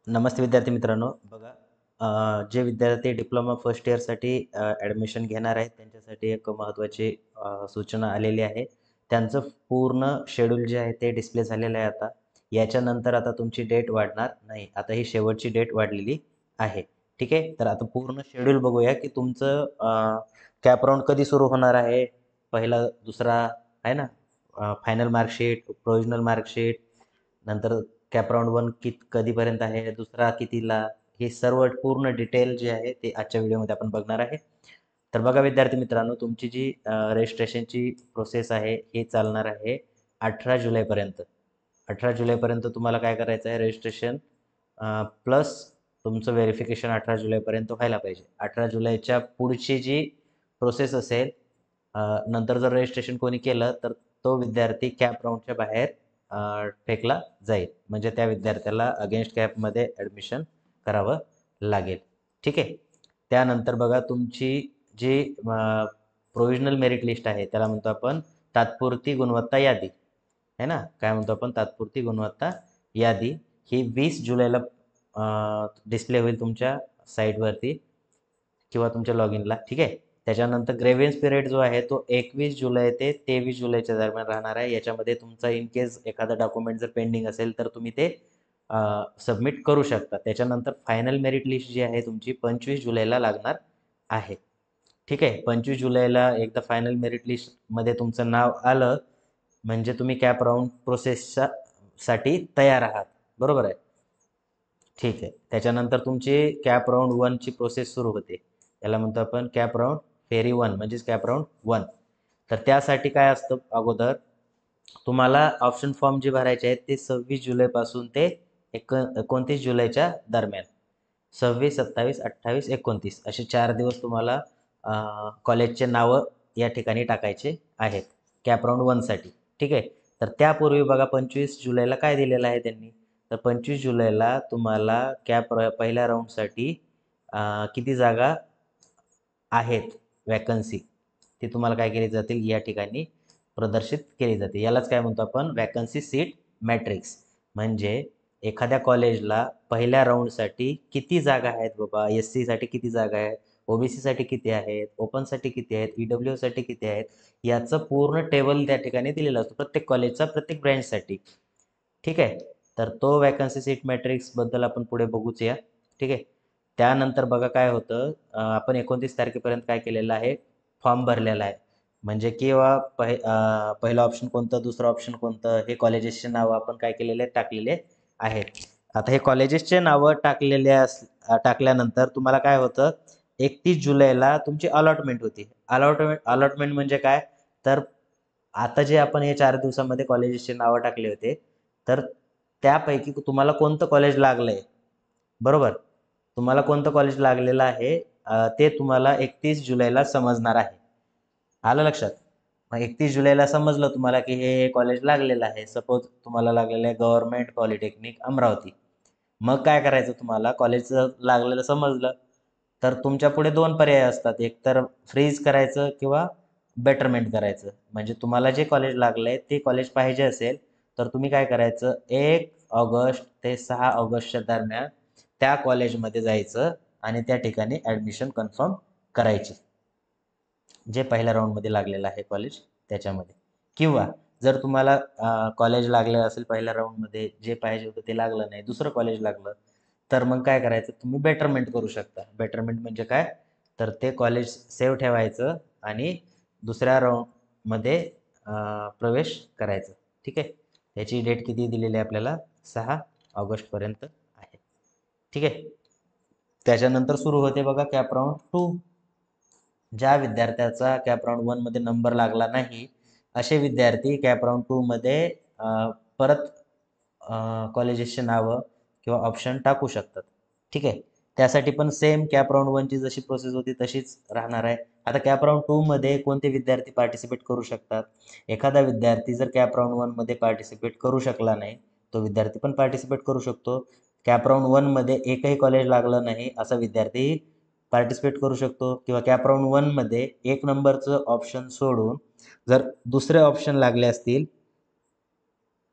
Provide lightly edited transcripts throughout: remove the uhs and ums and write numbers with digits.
नमस्ते विद्यार्थी मित्रांनो. बघा, जे विद्यार्थी डिप्लोमा फर्स्ट इयरसाठी ॲडमिशन घेणार आहेत त्यांच्यासाठी एक महत्त्वाची सूचना आलेली आहे. त्यांचं पूर्ण शेड्यूल जे आहे ते डिस्प्ले झालेलं आहे आता. याच्यानंतर आता तुमची डेट वाढणार नाही. आता ही शेवटची डेट वाढलेली आहे. ठीक आहे. तर आता पूर्ण शेड्यूल बघूया की तुमचं कॅप राउंड कधी सुरू होणार आहे. पहिला, दुसरा आहे ना, फायनल मार्कशीट, प्रोव्हिजनल मार्कशीट, नंतर कॅप राउंड 1 कधीपर्यंत आहे, दुसरा कितीला, हे सर्व पूर्ण डिटेल जे आहे ते आजच्या व्हिडिओमध्ये आपण बघणार आहे. तर बघा विद्यार्थी मित्रांनो, तुमची जी रजिस्ट्रेशनची प्रोसेस आहे हे चालणार आहे 18 जुलैपर्यंत. 18 जुलैपर्यंत तुम्हाला काय करायचं आहे, रजिस्ट्रेशन प्लस तुमचं व्हेरिफिकेशन 18 जुलैपर्यंत व्हायला पाहिजे. 18 जुलैच्या पुढची जी प्रोसेस असेल, नंतर जर रजिस्ट्रेशन कोणी केलं तर तो विद्यार्थी कॅप राउंडच्या बाहेर फेकला जाईल. म्हणजे त्या विद्यार्थ्याला अगेन्स्ट कॅपमध्ये ॲडमिशन करावं लागेल. ठीक आहे. त्यानंतर बघा, तुमची जी प्रोव्हिजनल मेरिट लिस्ट आहे त्याला म्हणतो आपण तात्पुरती गुणवत्ता यादी. आहे ना, काय म्हणतो आपण, तात्पुरती गुणवत्ता यादी. ही 20 जुलैला डिस्प्ले होईल तुमच्या साईटवरती किंवा तुमच्या लॉग इनला. ठीक आहे. त्याच्यानंतर ग्रेव्हियन्स पिरियड जो आहे तो 21 जुलै ते 23 जुलैच्या दरम्यान राहणार आहे. याच्यामध्ये तुमचा इन केस एखादा डॉक्युमेंट जर पेंडिंग असेल तर तुम्ही ते सबमिट करू शकता. त्याच्यानंतर फायनल मेरिट लिस्ट जी आहे तुमची 25 जुलैला लागणार आहे. ठीक आहे. 25 जुलैला एकदा फायनल मेरिट लिस्टमध्ये तुमचं नाव आलं म्हणजे तुम्ही कॅप राउंड प्रोसेसच्या साठी तयार आहात. बरोबर आहे. ठीक आहे. त्याच्यानंतर तुमची कॅप राउंड 1ची प्रोसेस सुरू होते. याला म्हणतो आपण कॅप राउंड फेरी 1 म्हणजेच कॅप राउंड 1. तर त्यासाठी काय असतं, अगोदर तुम्हाला ऑप्शन फॉर्म जे भरायचे आहेत ते 26 जुलैपासून ते 29 जुलैच्या दरम्यान, 26, 27, 28, 29 असे 4 दिवस तुम्हाला कॉलेजचे नावं या ठिकाणी टाकायचे आहेत कॅप राउंड 1साठी. ठीक आहे. तर त्यापूर्वी बघा 25 जुलैला काय दिलेलं आहे त्यांनी, तर 25 जुलैला तुम्हाला पहिल्या राऊंडसाठी किती जागा आहेत, वॅकन्सी, ती तुम्हाला काय केली जातील, या ठिकाणी प्रदर्शित केली जाते. यालाच काय म्हणतो आपण, वॅकन्सी सीट मॅट्रिक्स. म्हणजे एखाद्या कॉलेजला पहिल्या राऊंडसाठी किती जागा आहेत बाबा, SC साठी किती जागा आहेत, OBC साठी किती आहेत, ओपनसाठी किती आहेत, EWसाठी किती आहेत, याचं पूर्ण टेबल त्या ठिकाणी दिलेलं असतं प्रत्येक कॉलेजचा, प्रत्येक ब्रँचसाठी. ठीक आहे. तर तो वॅकन्सी सीट मॅट्रिक्सबद्दल आपण पुढे बघूच या. ठीक आहे. त्यानंतर बघा काय होतं, आपण 29 तारखेपर्यंत काय केलेलं आहे, फॉर्म भरलेला आहे. म्हणजे किंवा पहिलं ऑप्शन कोणतं, दुसरं ऑप्शन कोणतं, हे कॉलेजेसचे नावं आपण काय केलेले, टाकलेले आहेत. आता हे कॉलेजेसचे नावं टाकल्यानंतर तुम्हाला काय होतं, 31 जुलैला तुमची अलॉटमेंट होती. अलॉटमेंट म्हणजे काय, तर आता जे आपण हे 4 दिवसामध्ये कॉलेजेसचे नावं टाकले होते, तर त्यापैकी तुम्हाला कोणतं कॉलेज लागलंय, बरोबर, तुम्हाला कोणतं कॉलेज लागलेलं आहे ते तुम्हाला 31 जुलैला समजणार आहे. आलं लक्षात. मग 31 जुलैला समजलं तुम्हाला की हे कॉलेज लागलेलं आहे. सपोज तुम्हाला लागलेलं आहे गव्हर्नमेंट पॉलिटेक्निक अमरावती. मग काय करायचं, तुम्हाला कॉलेजचं लागलेलं समजलं तर तुमच्या पुढे 2 पर्याय असतात. एक तर फ्रीज करायचं किंवा बेटरमेंट करायचं. म्हणजे तुम्हाला जे कॉलेज लागलंय ते कॉलेज पाहिजे असेल तर तुम्ही काय करायचं, 1 ऑगस्ट ते 6 ऑगस्टच्या दरम्यान त्या कॉलेजमध्ये जायचं आणि त्या ठिकाणी ॲडमिशन कन्फर्म करायची, जे पहिल्या राऊंडमध्ये लागलेलं आहे कॉलेज त्याच्यामध्ये. किंवा जर तुम्हाला कॉलेज लागलं असेल पहिल्या राऊंडमध्ये, जे पाहिजे होतं ते लागलं नाही, दुसरं कॉलेज लागलं, तर मग काय करायचं, तुम्ही बेटरमेंट करू शकता. बेटरमेंट म्हणजे काय, तर ते कॉलेज सेव्ह ठेवायचं आणि दुसऱ्या राऊंडमध्ये प्रवेश करायचं. ठीक आहे. त्याची डेट किती दिलेली आहे आपल्याला, 6 ऑगस्टपर्यंत आहे. ठीक आहे. त्याच्यानंतर सुरू होते बघा कॅप राऊंड 2. ज्या विद्यार्थ्याचा कॅप राऊंड 1 मध्ये नंबर लागला नाही, असे विद्यार्थी कॅप राऊंड 2 मध्ये परत कॉलेजेसची नावं किंवा ऑप्शन टाकू शकतात. ठीक आहे. त्यासाठी पण सेम कॅप राऊंड 1 ची जशी प्रोसेस होती तशीच राहणार आहे. आता कॅप राऊंड 2 मध्ये कोणते विद्यार्थी पार्टिसिपेट करू शकतात, एखादा विद्यार्थी जर कॅप राऊंड 1 मध्ये पार्टिसिपेट करू शकला नाही, तो विद्यार्थी पण पार्टिसिपेट करू शकतो. कॅप राऊंड 1 मध्ये एकही कॉलेज लागलं नाही असा विद्यार्थी पार्टिसिपेट करू शकतो. किंवा कॅप राऊंड 1 मध्ये 1 नंबरचं ऑप्शन सोडून जर दुसरे ऑप्शन लागले असतील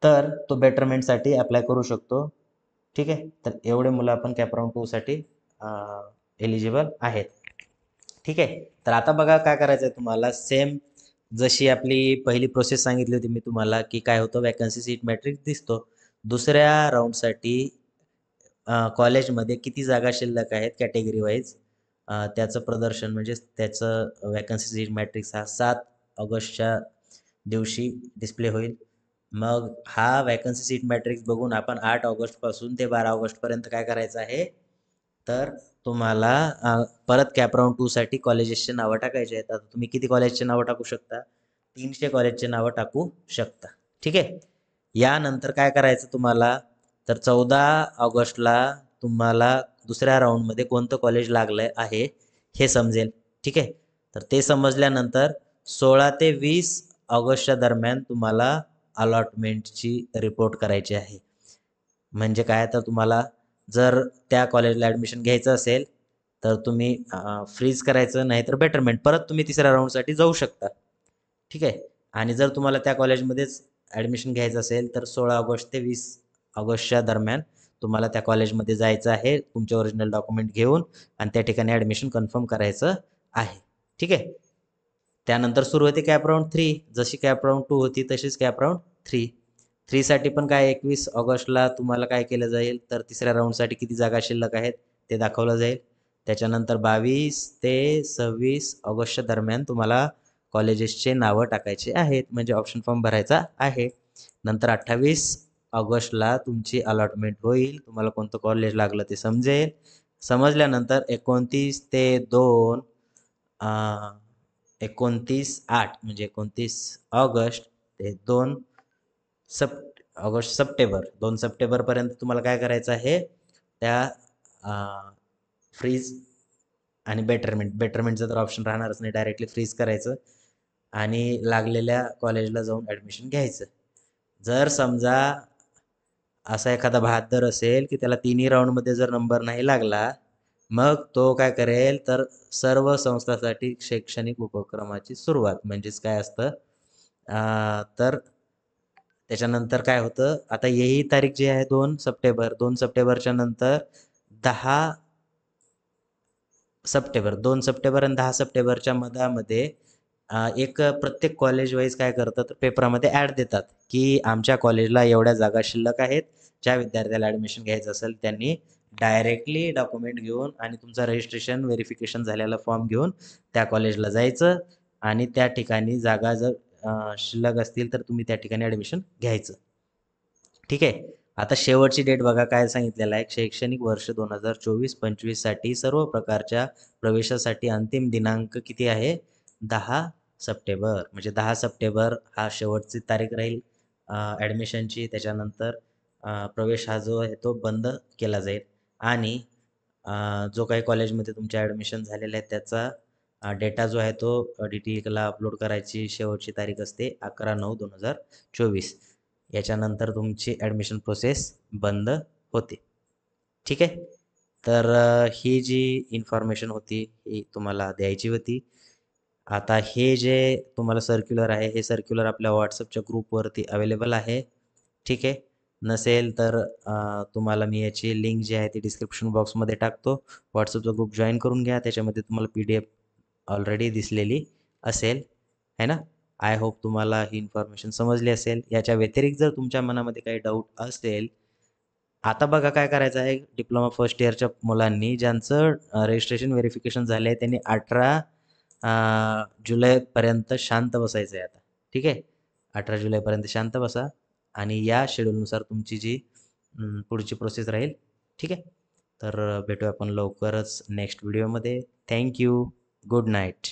तर तो बेटरमेंटसाठी अप्लाय करू शकतो. ठीक आहे. तर एवढे मुलं आपण कॅपराऊंड 2 साठी एलिजिबल आहेत. ठीक आहे. तर आता बघा काय करायचं आहे तुम्हाला. सेम जशी आपली पहिली प्रोसेस सांगितली होती मी तुम्हाला, की काय होतं वॅकन्सी सीट मॅट्रिक्स दिसतो. दुसऱ्या राऊंडसाठी कॉलेजमध्ये किती जागा शिल्लक आहेत कॅटेगरी वाईज, त्याचं प्रदर्शन म्हणजे त्याचं वॅकन्सी सीट मॅट्रिक्स हा 7 ऑगस्टच्या दिवशी डिस्प्ले होईल. मग हा वॅकन्सी सीट मॅट्रिक्स बघून आपण 8 ऑगस्टपासून ते 12 ऑगस्टपर्यंत काय करायचं आहे, तर तुम्हाला परत कॅपराऊंड 2 साठी कॉलेजेसचे नावं टाकायचे आहेत. आता तुम्ही किती कॉलेजचे नावं टाकू शकता? 300 कॉलेजचे नावं टाकू शकता. ठीक आहे. यानंतर काय करायचं तुम्हाला, तर 14 ऑगस्टला तुम्हाला दुसऱ्या राऊंडमध्ये कोणतं कॉलेज लागलं आहे हे समजेल. ठीक आहे. तर ते समजल्यानंतर 16 ते 20 ऑगस्टच्या दरम्यान तुम्हाला अलॉटमेंटची रिपोर्ट करायची आहे. म्हणजे काय, तर तुम्हाला जर त्या कॉलेजला ॲडमिशन घ्यायचं असेल तर तुम्ही फ्रीज करायचं, नाही तर बेटरमेंट परत तुम्ही तिसऱ्या राऊंडसाठी जाऊ शकता. ठीक आहे. आणि जर तुम्हाला त्या कॉलेजमध्येच ॲडमिशन घ्यायचं असेल तर 16 ऑगस्ट ते 20 ऑगस्टच्या दरम्यान तुम्हाला त्या कॉलेजमध्ये जायचं आहे तुमचे ओरिजिनल डॉक्युमेंट घेऊन आणि त्या ठिकाणी ॲडमिशन कन्फर्म करायचं आहे. ठीक आहे. त्यानंतर सुरू होते कॅप राऊंड 3. जशी कॅप राऊंड 2 होती तशीच कॅप राऊंड 3. 3 साठी पण काय 21 ऑगस्टला तुम्हाला काय केलं जाईल, तर तिसऱ्या राऊंडसाठी किती जागा शिल्लक आहेत ते दाखवलं जाईल. त्याच्यानंतर 22 ते 26 ऑगस्टच्या दरम्यान तुम्हाला कॉलेजेसचे नावं टाकायचे आहेत, म्हणजे ऑप्शन फॉर्म भरायचा आहे. नंतर 28 ऑगस्टला तुमची अलॉटमेंट होईल, तुम्हाला कोणतं कॉलेज लागलं ते समजेल. समजल्यानंतर 29 ते 2 29/8 म्हणजे 29 ऑगस्ट ते 2 सप्टेंबर 2 सप्टेंबरपर्यंत तुम्हाला काय करायचं आहे, त्या फ्रीज आणि बेटरमेंटचं तर ऑप्शन राहणारच नाही, डायरेक्टली फ्रीज करायचं आणि लागलेल्या कॉलेजला जाऊन ॲडमिशन घ्यायचं. जर समजा असा एखादा बहाद्दर असेल की त्याला तिन्ही राऊंडमध्ये जर नंबर नाही लागला, मग तो काय करेल, तर सर्व संस्थांसाठी शैक्षणिक उपक्रमाची सुरुवात म्हणजेच काय असतं, तर त्याच्यानंतर काय होतं, आता ही तारीख जी आहे 2 सप्टेंबर, 2 सप्टेंबरच्या नंतर 10 सप्टेंबर 2 सप्टेंबर आणि 10 सप्टेंबरच्या मधामध्ये एक प्रत्येक कॉलेज वाईज काय करतात, तर पेपरामध्ये ॲड देतात की आमच्या कॉलेजला एवढ्या जागा शिल्लक आहेत. ज्या विद्यार्थ्याला ॲडमिशन घ्यायचं असेल त्यांनी डायरेक्टली डॉक्युमेंट घेऊन आणि तुमचं रजिस्ट्रेशन व्हेरिफिकेशन झालेला फॉर्म घेऊन त्या कॉलेजला जायचं आणि त्या ठिकाणी जागा जर शिल्लक असतील तर तुम्ही त्या ठिकाणी ॲडमिशन घ्यायचं. ठीक आहे. आता शेवटची डेट बघा काय सांगितलेलं आहे. शैक्षणिक वर्ष 2024-25 साठी सर्व प्रकारच्या प्रवेशासाठी अंतिम दिनांक किती आहे? 10 सप्टेंबर. म्हणजे 10 सप्टेंबर हा शेवटची तारीख राहील ॲडमिशनची. त्याच्यानंतर प्रवेश हा जो आहे तो बंद केला जाईल आणि जो काही कॉलेजमध्ये तुमच्या ॲडमिशन झालेलं आहे त्याचा डेटा जो आहे तो DTEला अपलोड करायची शेवटची तारीख असते 11/9/2024. याच्यानंतर तुमची ॲडमिशन प्रोसेस बंद होते. ठीक आहे. तर ही जी इन्फॉर्मेशन होती ही तुम्हाला द्यायची होती. आता हे जे तुम्हाला सर्क्युलर आहे हे सर्क्युलर आपल्या व्हॉट्सअपच्या ग्रुपवरती अवेलेबल आहे. ठीक आहे. नसेल तर तुम्हाला मी याची लिंक जी आहे ती डिस्क्रिप्शन बॉक्समध्ये टाकतो. व्हॉट्सअपचा ग्रुप जॉईन करून घ्या. त्याच्यामध्ये तुम्हाला PDF ऑलरेडी दिसलेली असेल, है ना? आय होप तुम्हाला ही इन्फॉर्मेशन समजली असेल. याच्या व्यतिरिक्त जर तुमच्या मनामध्ये काही डाऊट असेल, आता बघा काय करायचं आहे, डिप्लोमा फर्स्ट इयरच्या मुलांनी ज्यांचं रजिस्ट्रेशन व्हेरिफिकेशन झालं आहे त्यांनी 18 जुलैपर्यंत शांत बसायचं आहे आता. ठीक आहे. 18 जुलैपर्यंत शांत बसा आणि या शेड्यूलनुसार तुमची जी पुढची प्रोसेस राहील. ठीक आहे. तर भेटूया आपण लवकरच नेक्स्ट व्हिडिओमध्ये. Thank you. Good night.